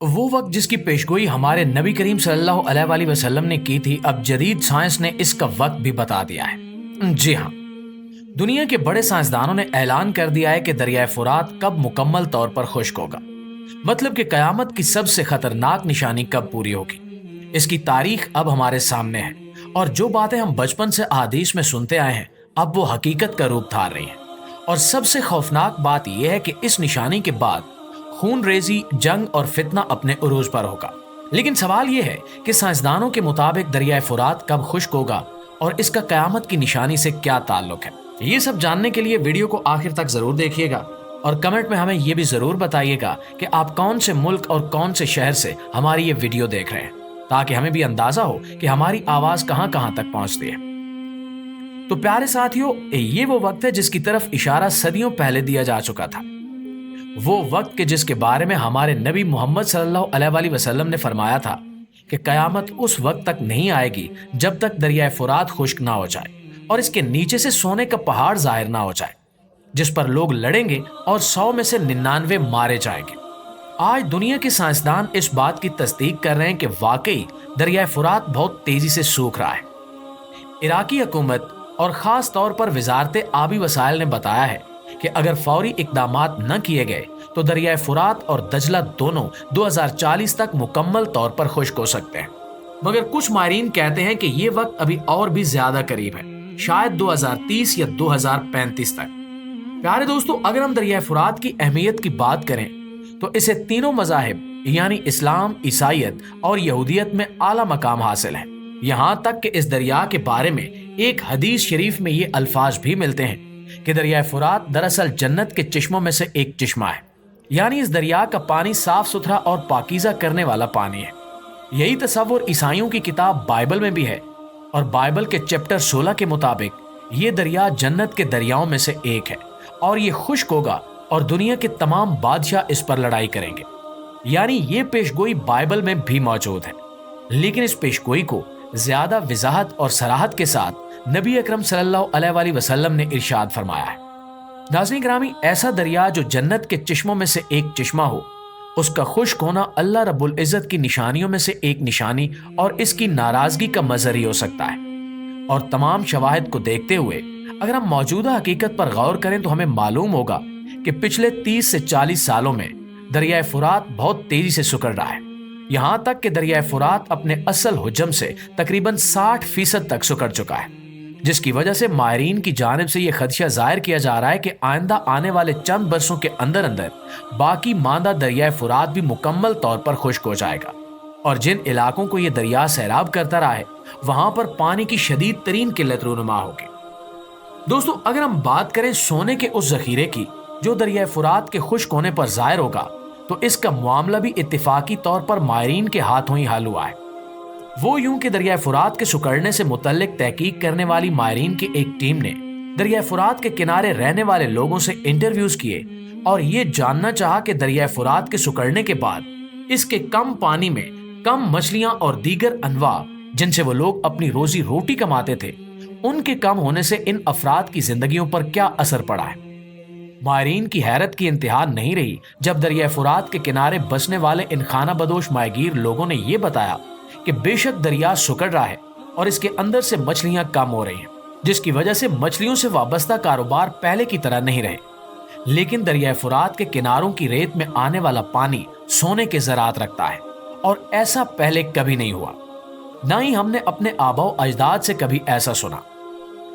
وہ وقت جس کی پیشگوئی ہمارے نبی کریم صلی اللہ علیہ وسلم نے کی تھی، اب جدید سائنس نے اس کا وقت بھی بتا دیا ہے۔ جی ہاں، دنیا کے بڑے سائنسدانوں نے اعلان کر دیا ہے کہ دریائے فرات کب مکمل طور پر خشک ہوگا، مطلب کہ قیامت کی سب سے خطرناک نشانی کب پوری ہوگی۔ اس کی تاریخ اب ہمارے سامنے ہے، اور جو باتیں ہم بچپن سے احادیث میں سنتے آئے ہیں اب وہ حقیقت کا روپ دھار رہی ہیں۔ اور سب سے خوفناک بات یہ ہے کہ اس نشانی کے بعد خون ریزی، جنگ اور فتنہ اپنے عروج پر ہوگا۔ لیکن سوال یہ ہے کہ سائنسدانوں کے مطابق دریائے فرات کب خشک ہوگا اور اس کا قیامت کی نشانی سے کیا تعلق ہے؟ یہ سب جاننے کے لیے ویڈیو کو آخر تک ضرور دیکھیے گا، اور کمنٹ میں ہمیں یہ بھی ضرور بتائیے گا کہ آپ کون سے ملک اور کون سے شہر سے ہماری یہ ویڈیو دیکھ رہے ہیں، تاکہ ہمیں بھی اندازہ ہو کہ ہماری آواز کہاں کہاں تک پہنچتی ہے۔ تو پیارے ساتھیوں، یہ وہ وقت ہے جس کی طرف اشارہ صدیوں پہلے دیا جا چکا تھا۔ وہ وقت جس کے بارے میں ہمارے نبی محمد صلی اللہ علیہ وسلم نے فرمایا تھا کہ قیامت اس وقت تک نہیں آئے گی جب تک دریائے فرات خشک نہ ہو جائے اور اس کے نیچے سے سونے کا پہاڑ ظاہر نہ ہو جائے جس پر لوگ لڑیں گے اور 100 میں سے 99 مارے جائیں گے۔ آج دنیا کے سائنسدان اس بات کی تصدیق کر رہے ہیں کہ واقعی دریائے فرات بہت تیزی سے سوکھ رہا ہے۔ عراقی حکومت اور خاص طور پر وزارت آبی وسائل نے بتایا ہے کہ اگر فوری اقدامات نہ کیے گئے تو دریائے فرات اور دجلہ دونوں 2040 تک مکمل طور پر خشک ہو سکتے ہیں، مگر کچھ ماہرین کہتے ہیں کہ یہ وقت ابھی اور بھی زیادہ قریب ہے، شاید 2030 یا 2035 تک۔ پیارے دوستو، اگر ہم دریائے فرات کی اہمیت کی بات کریں تو اسے تینوں مذاہب یعنی اسلام، عیسائیت اور یہودیت میں اعلیٰ مقام حاصل ہے۔ یہاں تک کہ اس دریا کے بارے میں ایک حدیث شریف میں یہ الفاظ بھی ملتے ہیں کہ دریائے فرات دراصل جنت کے چشموں میں سے ایک چشمہ ہے، یعنی اس دریا کا پانی صاف ستھرا اور پاکیزہ کرنے والا پانی ہے۔ یہی تصور عیسائیوں کی کتاب بائبل میں بھی ہے، اور بائبل کے چیپٹر 16 کے مطابق یہ دریا جنت کے دریاؤں میں سے ایک ہے اور یہ خشک ہوگا اور دنیا کے تمام بادشاہ اس پر لڑائی کریں گے۔ یعنی یہ پیشگوئی بائبل میں بھی موجود ہے، لیکن اس پیشگوئی کو زیادہ وضاحت اور صراحت کے ساتھ نبی اکرم صلی اللہ علیہ وسلم نے ارشاد فرمایا ہے۔ ناظرین گرامی، ایسا دریا جو جنت کے چشموں میں سے ایک چشمہ ہو، اس کا خشک ہونا اللہ رب العزت کی نشانیوں میں سے ایک نشانی اور اس کی ناراضگی کا مظہر ہی ہو سکتا ہے۔ اور تمام شواہد کو دیکھتے ہوئے اگر ہم موجودہ حقیقت پر غور کریں تو ہمیں معلوم ہوگا کہ پچھلے 30 سے 40 سالوں میں دریائے فرات بہت تیزی سے سکڑ رہا ہے، یہاں تک کہ دریائے فرات اپنے اصل حجم سے تقریباً 60% تک سکڑ چکا ہے، جس کی وجہ سے ماہرین کی جانب سے یہ خدشہ ظاہر کیا جا رہا ہے کہ آئندہ آنے والے چند برسوں کے اندر اندر باقی ماندہ دریائے فرات بھی مکمل طور پر خشک ہو جائے گا، اور جن علاقوں کو یہ دریا سیراب کرتا رہا ہے وہاں پر پانی کی شدید ترین قلت رونما ہوگی۔ دوستو، اگر ہم بات کریں سونے کے اس ذخیرے کی جو دریائے فرات کے خشک ہونے پر ظاہر ہوگا، تو اس کا معاملہ بھی اتفاقی طور پر ماہرین کے ہاتھوں ہی حل ہوا ہے۔ وہ یوں کہ دریائے فرات کے سکڑنے سے متعلق تحقیق کرنے والی ماہرین کی ایک ٹیم نے دریائے فرات کے کنارے رہنے والے لوگوں سے انٹرویوز کیے اور یہ جاننا چاہا کہ دریائے فرات کے سکڑنے کے بعد اس کے کم پانی میں کم مچھلیاں اور دیگر انواع جن سے وہ لوگ اپنی روزی روٹی کماتے تھے، ان کے کم ہونے سے ان افراد کی زندگیوں پر کیا اثر پڑا ہے۔ ماہرین کی حیرت کی انتہا نہیں رہی جب دریائے فرات کے کنارے بسنے والے ان خانہ بدوش ماہی گیر لوگوں نے یہ بتایا کہ بے شک دریا سکڑ رہا ہے اور اس کے اندر سے مچھلیاں کم ہو رہی ہیں، جس کی وجہ سے مچھلیوں سے وابستہ کاروبار پہلے کی طرح نہیں رہے، لیکن دریائے فرات کے کناروں کی ریت میں آنے والا پانی سونے کے ذرات رکھتا ہے، اور ایسا پہلے کبھی نہیں ہوا، نہ ہی ہم نے اپنے آباء و اجداد سے کبھی ایسا سنا۔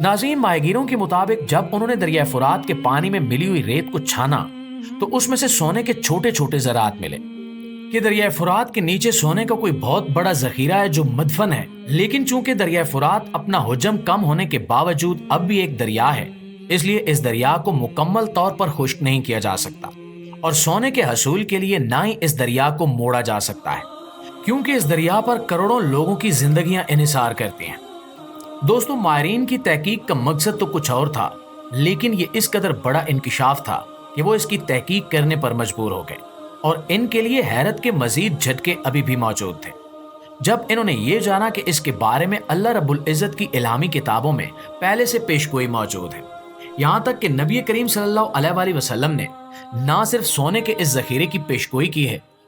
ناظرین، ماہی گیروں کے مطابق جب انہوں نے دریائے فرات کے پانی میں ملی ہوئی ریت کو چھانا تو اس میں سے سونے کے چھوٹے چھوٹے ذرات ملے کہ دریائے فرات کے نیچے سونے کا کوئی بہت بڑا ذخیرہ ہے جو مدفن ہے، لیکن چونکہ دریائے فرات اپنا حجم کم ہونے کے باوجود اب بھی ایک دریا ہے، اس لیے اس دریا کو مکمل طور پر خشک نہیں کیا جا سکتا، اور سونے کے حصول کے لیے نہ ہی اس دریا کو موڑا جا سکتا ہے، کیونکہ اس دریا پر کروڑوں لوگوں کی زندگیاں انحصار کرتی ہیں۔ دوستو، ماہرین کی تحقیق کا مقصد تو کچھ اور تھا، لیکن یہ اس قدر بڑا انکشاف تھا کہ وہ اس کی تحقیق کرنے پر مجبور ہو گئے، اور ان کے لیے حیرت کے مزید جھٹکے ابھی بھی موجود تھے جب انہوں نے یہ جانا کہ اس کے بارے میں اللہ رب العزت کی الہامی کتابوں میں پہلے سے پیشگوئی موجود ہے، یہاں تک کہ نبی کریم صلی اللہ علیہ وسلم نے نہ صرف سونے کے اس ذخیرے کی پیشگوئی کی ہے